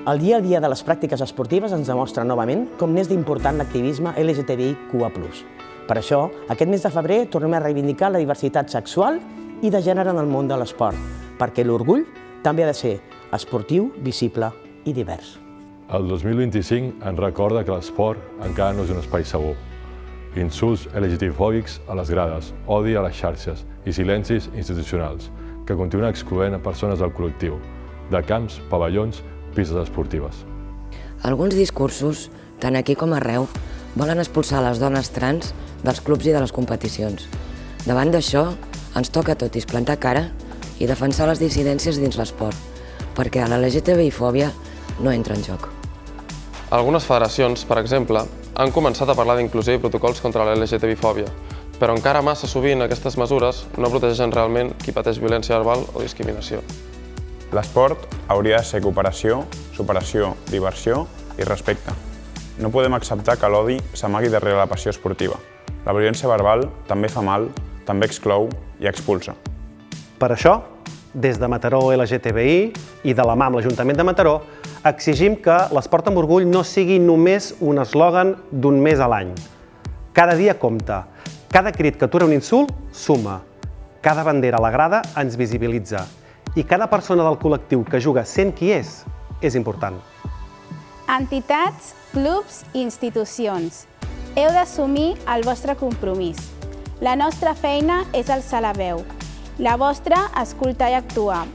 El dia a dia de les pràctiques esportives ens demostra novament com n'és d'important l'activisme LGTBIQA+. Per això, aquest mes de febrer tornem a reivindicar la diversitat sexual i de gènere en el món de l'esport, perquè l'orgull també ha de ser esportiu, visible i divers. El 2025 ens recorda que l'esport encara no és un espai segur. Insults LGTBifòbics a les grades, odi a les xarxes i silencis institucionals que continuen excloent a persones del col·lectiu, de camps, pavellons, pistes esportives. Alguns discursos, tant aquí com arreu, volen expulsar les dones trans dels clubs i de les competicions. Davant d'això, ens toca a totis plantar cara i defensar les dissidències dins l'esport, perquè la LGTBI-fòbia no entra en joc. Algunes federacions, per exemple, han començat a parlar d'inclusió i protocols contra la LGTBI-fòbia, però encara massa sovint aquestes mesures no protegeixen realment qui pateix violència verbal o discriminació. L'esport hauria de ser cooperació, superació, diversió i respecte. No podem acceptar que l'odi s'amagui darrere la passió esportiva. La violència verbal també fa mal, també exclou i expulsa. Per això, des de Mataró LGTBI i de la mà amb l'Ajuntament de Mataró, exigim que l'esport amb orgull no sigui només un eslògan d'un mes a l'any. Cada dia compta. Cada crit que atura un insult suma. Cada bandera a la grada ens visibilitza. I cada persona del col·lectiu que juga sent qui és important. Entitats, clubs i institucions, heu d'assumir el vostre compromís. La nostra feina és alçar la veu. La vostra, escoltar i actuar.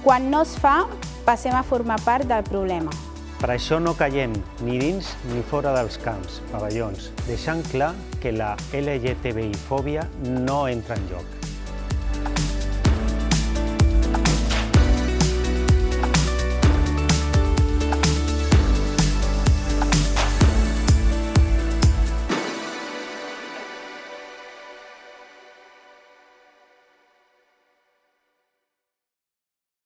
Quan no es fa, passem a formar part del problema. Per això no callem ni dins ni fora dels camps, pavellons, deixant clar que la LGTBI-fòbia no entra en joc.